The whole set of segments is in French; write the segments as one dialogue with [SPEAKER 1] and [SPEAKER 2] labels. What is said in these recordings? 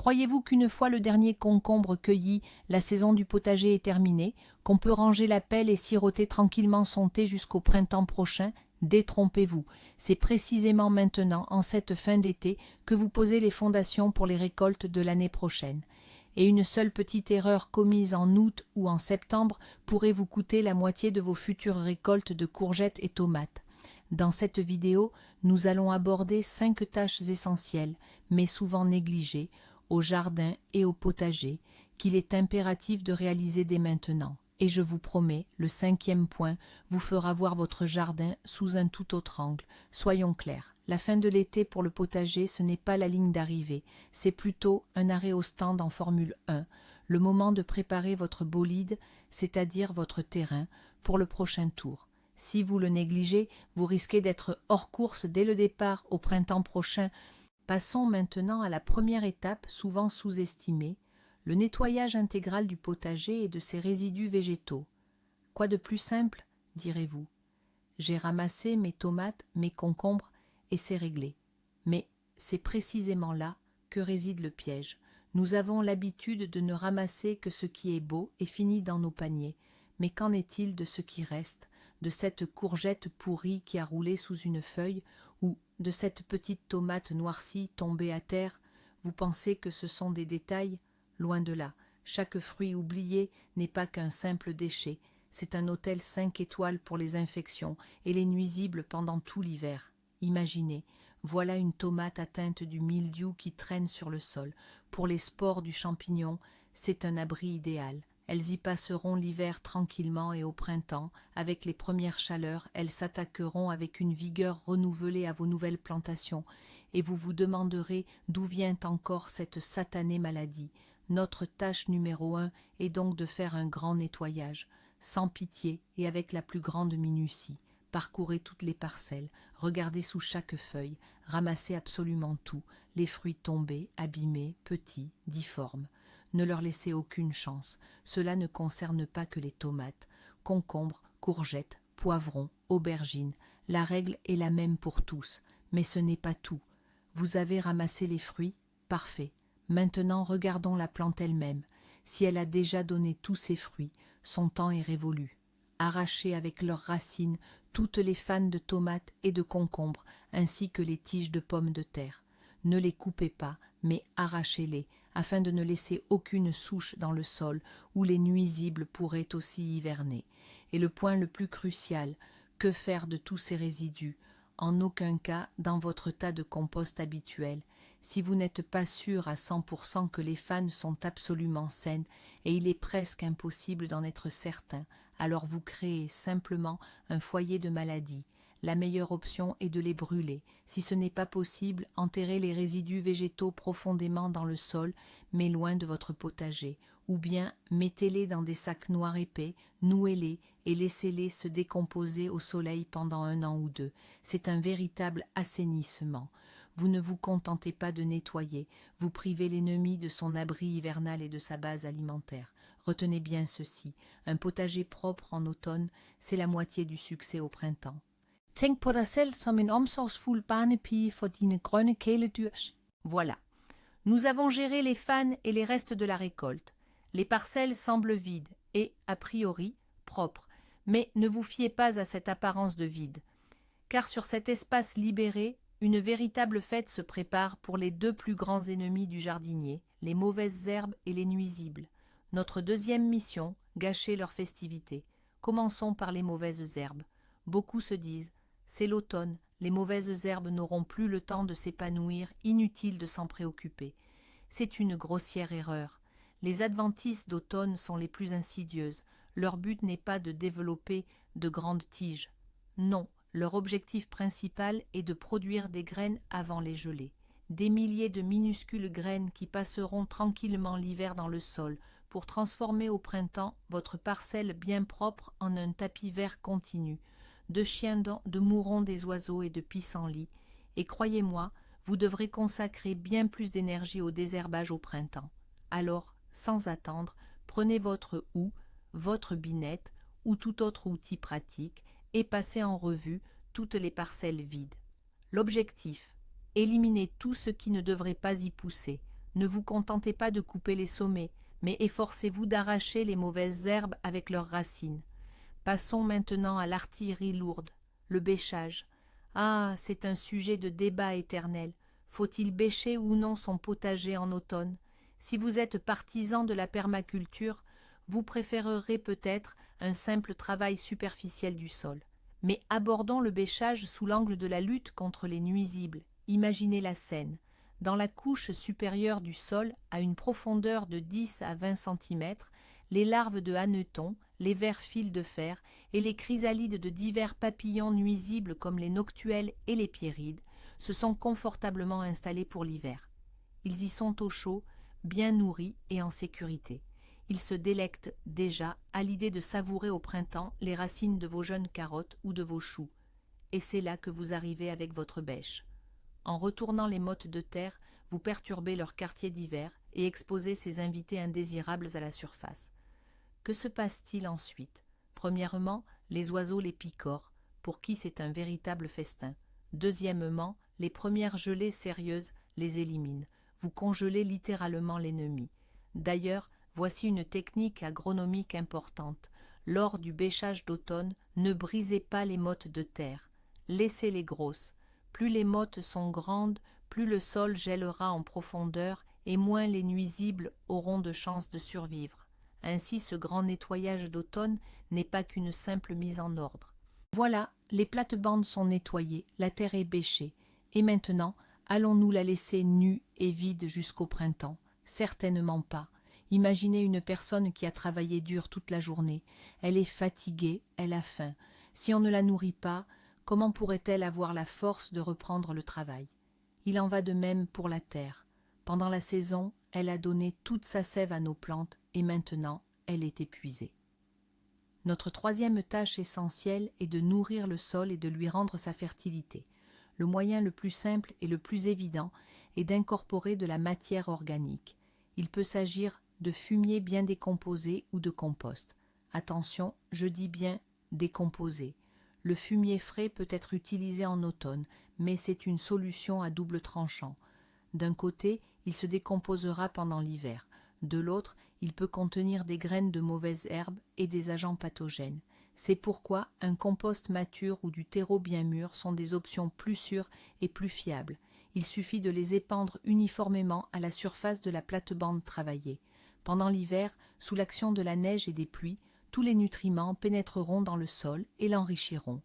[SPEAKER 1] Croyez-vous qu'une fois le dernier concombre cueilli, la saison du potager est terminée, qu'on peut ranger la pelle et siroter tranquillement son thé jusqu'au printemps prochain? Détrompez-vous, c'est précisément maintenant, en cette fin d'été, que vous posez les fondations pour les récoltes de l'année prochaine. Et une seule petite erreur commise en août ou en septembre pourrait vous coûter la moitié de vos futures récoltes de courgettes et tomates. Dans cette vidéo, nous allons aborder 5 tâches essentielles, mais souvent négligées, au jardin et au potager, qu'il est impératif de réaliser dès maintenant. Et je vous promets, le 5e point vous fera voir votre jardin sous un tout autre angle. Soyons clairs, la fin de l'été pour le potager, ce n'est pas la ligne d'arrivée, c'est plutôt un arrêt au stand en Formule 1, le moment de préparer votre bolide, c'est-à-dire votre terrain, pour le prochain tour. Si vous le négligez, vous risquez d'être hors course dès le départ au printemps prochain. Passons maintenant à la première étape, souvent sous-estimée, le nettoyage intégral du potager et de ses résidus végétaux. Quoi de plus simple, direz-vous? J'ai ramassé mes tomates, mes concombres, et c'est réglé. Mais c'est précisément là que réside le piège. Nous avons l'habitude de ne ramasser que ce qui est beau et finit dans nos paniers. Mais qu'en est-il de ce qui reste, de cette courgette pourrie qui a roulé sous une feuille, ou de cette petite tomate noircie tombée à terre? Vous pensez que ce sont des détails? Loin de là, chaque fruit oublié n'est pas qu'un simple déchet, c'est un hôtel 5 étoiles pour les infections et les nuisibles pendant tout l'hiver. Imaginez, voilà une tomate atteinte du mildiou qui traîne sur le sol. Pour les spores du champignon, c'est un abri idéal. Elles y passeront l'hiver tranquillement et au printemps, avec les premières chaleurs, elles s'attaqueront avec une vigueur renouvelée à vos nouvelles plantations, et vous vous demanderez d'où vient encore cette satanée maladie. Notre tâche numéro 1 est donc de faire un grand nettoyage, sans pitié et avec la plus grande minutie. Parcourez toutes les parcelles, regardez sous chaque feuille, ramassez absolument tout, les fruits tombés, abîmés, petits, difformes. Ne leur laissez aucune chance, cela ne concerne pas que les tomates, concombres, courgettes, poivrons, aubergines, la règle est la même pour tous, mais ce n'est pas tout. Vous avez ramassé les fruits? Parfait. Maintenant regardons la plante elle-même. Si elle a déjà donné tous ses fruits, son temps est révolu. Arrachez avec leurs racines toutes les fanes de tomates et de concombres, ainsi que les tiges de pommes de terre. Ne les coupez pas, mais arrachez-les, afin de ne laisser aucune souche dans le sol où les nuisibles pourraient aussi hiverner. Et le point le plus crucial, que faire de tous ces résidus? En aucun cas dans votre tas de compost habituel. Si vous n'êtes pas sûr à 100% que les fanes sont absolument saines, et il est presque impossible d'en être certain, alors vous créez simplement un foyer de maladie. La meilleure option est de les brûler. Si ce n'est pas possible, enterrez les résidus végétaux profondément dans le sol, mais loin de votre potager. Ou bien mettez-les dans des sacs noirs épais, nouez-les et laissez-les se décomposer au soleil pendant 1 an ou 2. C'est un véritable assainissement. Vous ne vous contentez pas de nettoyer, vous privez l'ennemi de son abri hivernal et de sa base alimentaire. Retenez bien ceci, un potager propre en automne, c'est la moitié du succès au printemps. Tænk på dig selv som en omsorgsfuld barnepige for dine grønne kæledyr. Voilà. Nous avons géré les fanes et les restes de la récolte. Les parcelles semblent vides et, a priori, propres, mais ne vous fiez pas à cette apparence de vide, car sur cet espace libéré, une véritable fête se prépare pour les 2 plus grands ennemis du jardinier, les mauvaises herbes et les nuisibles. Notre deuxième mission, gâcher leur festivité. Commençons par les mauvaises herbes. Beaucoup se disent, c'est l'automne, les mauvaises herbes n'auront plus le temps de s'épanouir, inutile de s'en préoccuper. C'est une grossière erreur. Les adventices d'automne sont les plus insidieuses. Leur but n'est pas de développer de grandes tiges. Non, leur objectif principal est de produire des graines avant les gelées. Des milliers de minuscules graines qui passeront tranquillement l'hiver dans le sol pour transformer au printemps votre parcelle bien propre en un tapis vert continu, de chiens de mourons des oiseaux et de pissenlits. Et croyez-moi, vous devrez consacrer bien plus d'énergie au désherbage au printemps. Alors, sans attendre, prenez votre houe, votre binette ou tout autre outil pratique et passez en revue toutes les parcelles vides. L'objectif, éliminer tout ce qui ne devrait pas y pousser. Ne vous contentez pas de couper les sommets, mais efforcez-vous d'arracher les mauvaises herbes avec leurs racines. Passons maintenant à l'artillerie lourde, le bêchage. Ah, c'est un sujet de débat éternel. Faut-il bêcher ou non son potager en automne? Si vous êtes partisan de la permaculture, vous préférerez peut-être un simple travail superficiel du sol. Mais abordons le bêchage sous l'angle de la lutte contre les nuisibles. Imaginez la scène. Dans la couche supérieure du sol, à une profondeur de 10 à 20 cm, les larves de hannetons, les vers fils de fer et les chrysalides de divers papillons nuisibles comme les noctuelles et les pierrides se sont confortablement installés pour l'hiver. Ils y sont au chaud, bien nourris et en sécurité. Ils se délectent déjà à l'idée de savourer au printemps les racines de vos jeunes carottes ou de vos choux. Et c'est là que vous arrivez avec votre bêche. En retournant les mottes de terre, vous perturbez leur quartier d'hiver et exposez ces invités indésirables à la surface. Que se passe-t-il ensuite? Premièrement, les oiseaux les picorent, pour qui c'est un véritable festin. Deuxièmement, les premières gelées sérieuses les éliminent. Vous congelez littéralement l'ennemi. D'ailleurs, voici une technique agronomique importante. Lors du bêchage d'automne, ne brisez pas les mottes de terre. Laissez-les grosses. Plus les mottes sont grandes, plus le sol gèlera en profondeur et moins les nuisibles auront de chances de survivre. Ainsi, ce grand nettoyage d'automne n'est pas qu'une simple mise en ordre. Voilà, les plates-bandes sont nettoyées, la terre est bêchée. Et maintenant, allons-nous la laisser nue et vide jusqu'au printemps? Certainement pas. Imaginez une personne qui a travaillé dur toute la journée. Elle est fatiguée, elle a faim. Si on ne la nourrit pas, comment pourrait-elle avoir la force de reprendre le travail? Il en va de même pour la terre. Pendant la saison, elle a donné toute sa sève à nos plantes et maintenant, elle est épuisée. Notre troisième tâche essentielle est de nourrir le sol et de lui rendre sa fertilité. Le moyen le plus simple et le plus évident est d'incorporer de la matière organique. Il peut s'agir de fumier bien décomposé ou de compost. Attention, je dis bien décomposé. Le fumier frais peut être utilisé en automne, mais c'est une solution à double tranchant. D'un côté, il se décomposera pendant l'hiver. De l'autre, il peut contenir des graines de mauvaises herbes et des agents pathogènes. C'est pourquoi un compost mature ou du terreau bien mûr sont des options plus sûres et plus fiables. Il suffit de les épandre uniformément à la surface de la plate-bande travaillée. Pendant l'hiver, sous l'action de la neige et des pluies, tous les nutriments pénétreront dans le sol et l'enrichiront.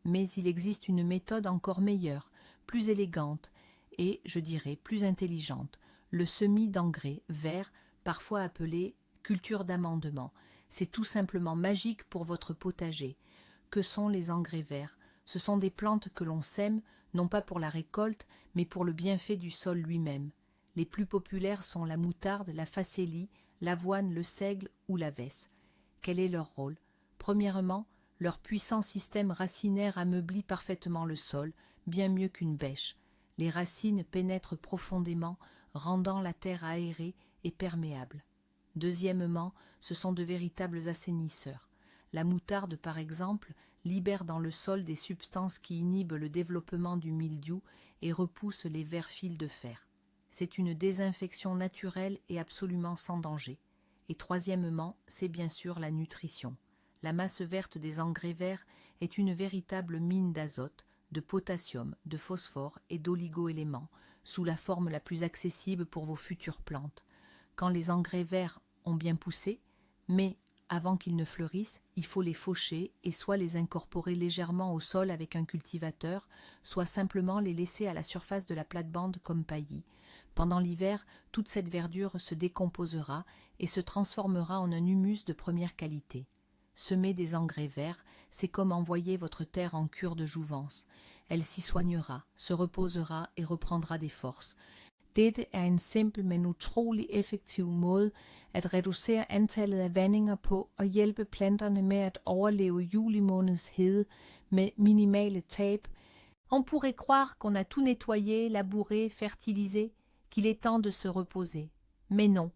[SPEAKER 1] Mais il existe une méthode encore meilleure, plus élégante et, je dirais, plus intelligente, le semis d'engrais verts, parfois appelé culture d'amendement. C'est tout simplement magique pour votre potager. Que sont les engrais verts? Ce sont des plantes que l'on sème, non pas pour la récolte, mais pour le bienfait du sol lui-même. Les plus populaires sont la moutarde, la facélie, l'avoine, le seigle ou la vesse. Quel est leur rôle? Premièrement, leur puissant système racinaire ameublit parfaitement le sol, bien mieux qu'une bêche. Les racines pénètrent profondément, rendant la terre aérée et perméable. Deuxièmement, ce sont de véritables assainisseurs. La moutarde, par exemple, libère dans le sol des substances qui inhibent le développement du mildiou et repoussent les vers fils de fer. C'est une désinfection naturelle et absolument sans danger. Et troisièmement, c'est bien sûr la nutrition. La masse verte des engrais verts est une véritable mine d'azote, de potassium, de phosphore et d'oligo-éléments, sous la forme la plus accessible pour vos futures plantes. Quand les engrais verts ont bien poussé, mais avant qu'ils ne fleurissent, il faut les faucher et soit les incorporer légèrement au sol avec un cultivateur, soit simplement les laisser à la surface de la plate-bande comme paillis. Pendant l'hiver, toute cette verdure se décomposera et se transformera en un humus de première qualité. Semer des engrais verts, c'est comme envoyer votre terre en cure de jouvence. Elle s'y soignera, se reposera et reprendra des forces. Dette er en simpel men utrolig effektiv måde at reducere antallet af vandinger på og hjælpe planterne med at overleve juli måneds hede med minimale tab. On pourrait croire qu'on a tout nettoyé, labouré, fertilisé, qu'il est temps de se reposer. Mais non,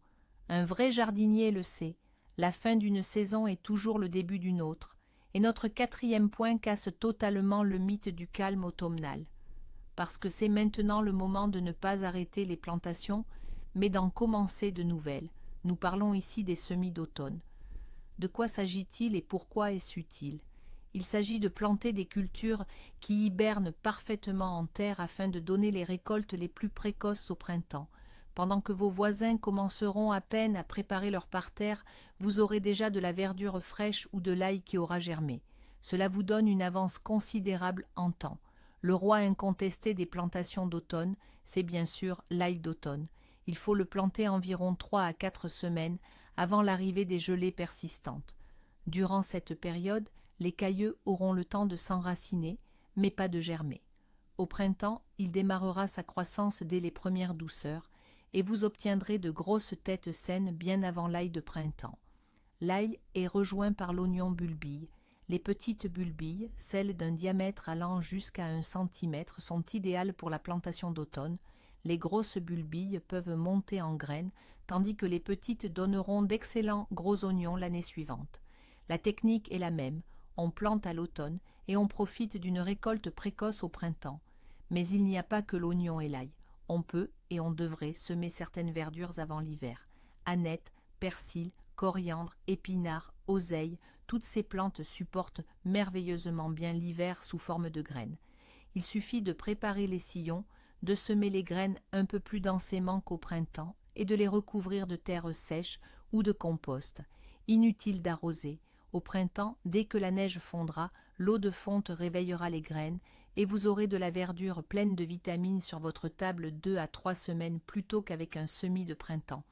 [SPEAKER 1] un vrai jardinier le sait. La fin d'une saison est toujours le début d'une autre, et notre quatrième point casse totalement le mythe du calme automnal. Parce que c'est maintenant le moment de ne pas arrêter les plantations, mais d'en commencer de nouvelles. Nous parlons ici des semis d'automne. De quoi s'agit-il et pourquoi est-ce utile? Il s'agit de planter des cultures qui hibernent parfaitement en terre afin de donner les récoltes les plus précoces au printemps. Pendant que vos voisins commenceront à peine à préparer leur parterre, vous aurez déjà de la verdure fraîche ou de l'ail qui aura germé. Cela vous donne une avance considérable en temps. Le roi incontesté des plantations d'automne, c'est bien sûr l'ail d'automne. Il faut le planter environ 3 à 4 semaines avant l'arrivée des gelées persistantes. Durant cette période, les cailleux auront le temps de s'enraciner, mais pas de germer. Au printemps, il démarrera sa croissance dès les premières douceurs, et vous obtiendrez de grosses têtes saines bien avant l'ail de printemps. L'ail est rejoint par l'oignon bulbille. Les petites bulbilles, celles d'un diamètre allant jusqu'à 1 centimètre, sont idéales pour la plantation d'automne. Les grosses bulbilles peuvent monter en graines, tandis que les petites donneront d'excellents gros oignons l'année suivante. La technique est la même, on plante à l'automne et on profite d'une récolte précoce au printemps. Mais il n'y a pas que l'oignon et l'ail. On peut et on devrait semer certaines verdures avant l'hiver. Aneth, persil, coriandre, épinards, oseille, toutes ces plantes supportent merveilleusement bien l'hiver sous forme de graines. Il suffit de préparer les sillons, de semer les graines un peu plus densément qu'au printemps et de les recouvrir de terre sèche ou de compost. Inutile d'arroser. Au printemps, dès que la neige fondra, l'eau de fonte réveillera les graines et vous aurez de la verdure pleine de vitamines sur votre table 2 à 3 semaines plutôt qu'avec un semis de printemps.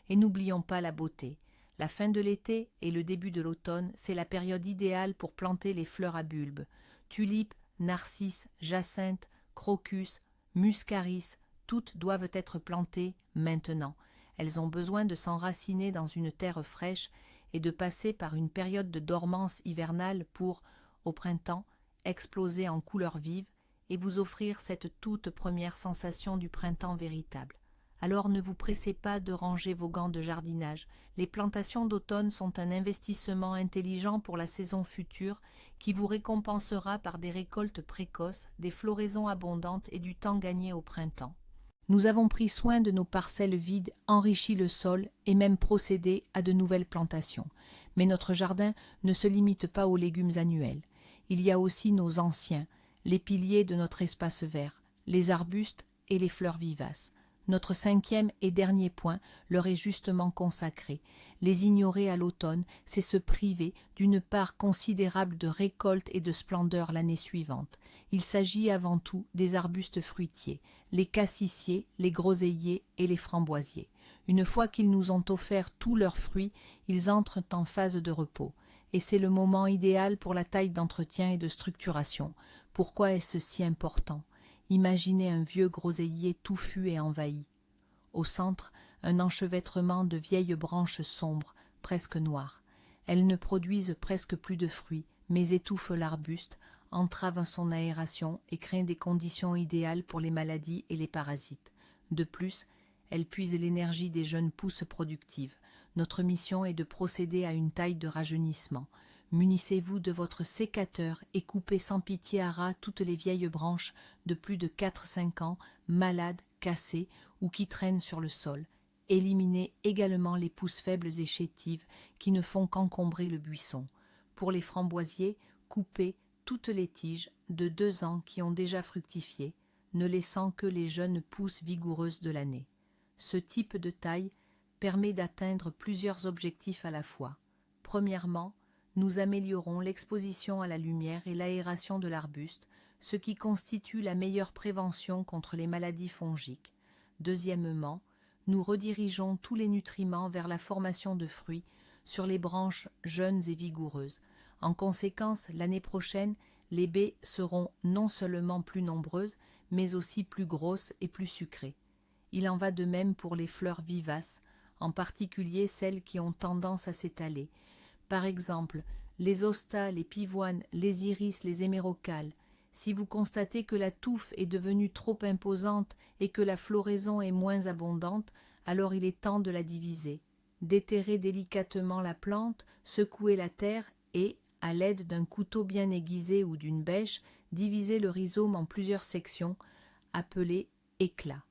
[SPEAKER 1] Et n'oublions pas la beauté. La fin de l'été et le début de l'automne, c'est la période idéale pour planter les fleurs à bulbes. Tulipes, narcisses, jacinthes, crocus, muscaris, toutes doivent être plantées maintenant. Elles ont besoin de s'enraciner dans une terre fraîche et de passer par une période de dormance hivernale pour, au printemps, exploser en couleurs vives et vous offrir cette toute première sensation du printemps véritable. Alors ne vous pressez pas de ranger vos gants de jardinage. Les plantations d'automne sont un investissement intelligent pour la saison future qui vous récompensera par des récoltes précoces, des floraisons abondantes et du temps gagné au printemps. Nous avons pris soin de nos parcelles vides, enrichi le sol et même procédé à de nouvelles plantations. Mais notre jardin ne se limite pas aux légumes annuels. Il y a aussi nos anciens, les piliers de notre espace vert, les arbustes et les fleurs vivaces. Notre 5e et dernier point leur est justement consacré. Les ignorer à l'automne, c'est se priver d'une part considérable de récolte et de splendeur l'année suivante. Il s'agit avant tout des arbustes fruitiers, les cassissiers, les groseilliers et les framboisiers. Une fois qu'ils nous ont offert tous leurs fruits, ils entrent en phase de repos. Et c'est le moment idéal pour la taille d'entretien et de structuration. Pourquoi est-ce si important ? Imaginez un vieux groseillier touffu et envahi. Au centre, un enchevêtrement de vieilles branches sombres, presque noires. Elles ne produisent presque plus de fruits, mais étouffent l'arbuste, entravent son aération et créent des conditions idéales pour les maladies et les parasites. De plus, elles puisent l'énergie des jeunes pousses productives. Notre mission est de procéder à une taille de rajeunissement. Munissez-vous de votre sécateur et coupez sans pitié à ras toutes les vieilles branches de plus de 4-5 ans, malades, cassées ou qui traînent sur le sol. Éliminez également les pousses faibles et chétives qui ne font qu'encombrer le buisson. Pour les framboisiers, coupez toutes les tiges de 2 ans qui ont déjà fructifié, ne laissant que les jeunes pousses vigoureuses de l'année. Ce type de taille permet d'atteindre plusieurs objectifs à la fois. Premièrement, nous améliorons l'exposition à la lumière et l'aération de l'arbuste, ce qui constitue la meilleure prévention contre les maladies fongiques. Deuxièmement, nous redirigeons tous les nutriments vers la formation de fruits sur les branches jeunes et vigoureuses. En conséquence, l'année prochaine, les baies seront non seulement plus nombreuses, mais aussi plus grosses et plus sucrées. Il en va de même pour les fleurs vivaces, en particulier celles qui ont tendance à s'étaler. Par exemple, les hostas, les pivoines, les iris, les hémérocalles. Si vous constatez que la touffe est devenue trop imposante et que la floraison est moins abondante, alors il est temps de la diviser. Déterrez délicatement la plante, secouez la terre et, à l'aide d'un couteau bien aiguisé ou d'une bêche, divisez le rhizome en plusieurs sections, appelées éclats.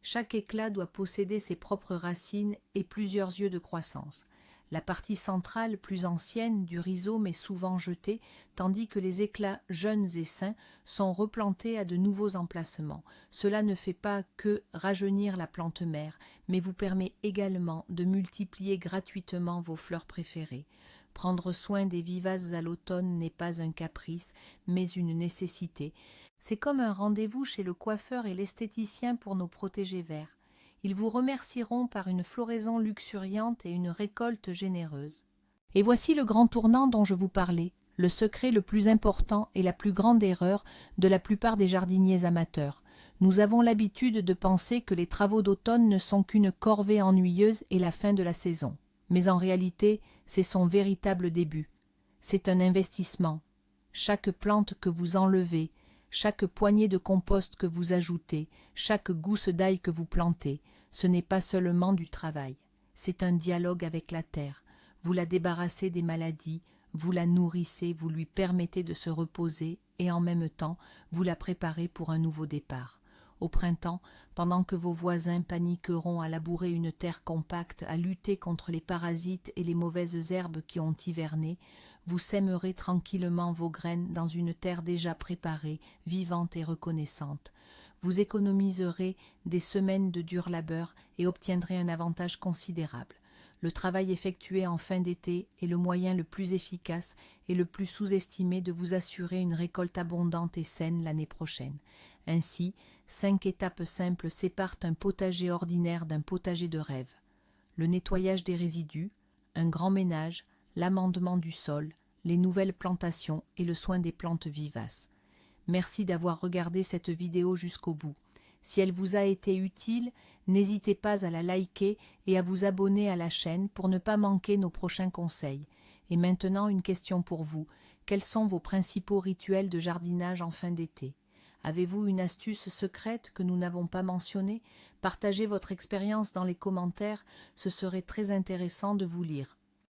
[SPEAKER 1] Chaque éclat doit posséder ses propres racines et plusieurs yeux de croissance. La partie centrale, plus ancienne, du rhizome est souvent jetée, tandis que les éclats jeunes et sains sont replantés à de nouveaux emplacements. Cela ne fait pas que rajeunir la plante mère, mais vous permet également de multiplier gratuitement vos fleurs préférées. Prendre soin des vivaces à l'automne n'est pas un caprice, mais une nécessité. C'est comme un rendez-vous chez le coiffeur et l'esthéticien pour nos protégés verts. Ils vous remercieront par une floraison luxuriante et une récolte généreuse. Et voici le grand tournant dont je vous parlais, le secret le plus important et la plus grande erreur de la plupart des jardiniers amateurs. Nous avons l'habitude de penser que les travaux d'automne ne sont qu'une corvée ennuyeuse et la fin de la saison. Mais en réalité, c'est son véritable début. C'est un investissement. Chaque plante que vous enlevez, chaque poignée de compost que vous ajoutez, chaque gousse d'ail que vous plantez, ce n'est pas seulement du travail, c'est un dialogue avec la terre. Vous la débarrassez des maladies, vous la nourrissez, vous lui permettez de se reposer et en même temps, vous la préparez pour un nouveau départ. Au printemps, pendant que vos voisins paniqueront à labourer une terre compacte, à lutter contre les parasites et les mauvaises herbes qui ont hiverné, vous sèmerez tranquillement vos graines dans une terre déjà préparée, vivante et reconnaissante. Vous économiserez des semaines de dur labeur et obtiendrez un avantage considérable. Le travail effectué en fin d'été est le moyen le plus efficace et le plus sous-estimé de vous assurer une récolte abondante et saine l'année prochaine. Ainsi, 5 étapes simples séparent un potager ordinaire d'un potager de rêve. Le nettoyage des résidus, un grand ménage, l'amendement du sol, les nouvelles plantations et le soin des plantes vivaces. Merci d'avoir regardé cette vidéo jusqu'au bout. Si elle vous a été utile, n'hésitez pas à la liker et à vous abonner à la chaîne pour ne pas manquer nos prochains conseils. Et maintenant, une question pour vous. Quels sont vos principaux rituels de jardinage en fin d'été ? Avez-vous une astuce secrète que nous n'avons pas mentionnée ? Partagez votre expérience dans les commentaires, ce serait très intéressant de vous lire.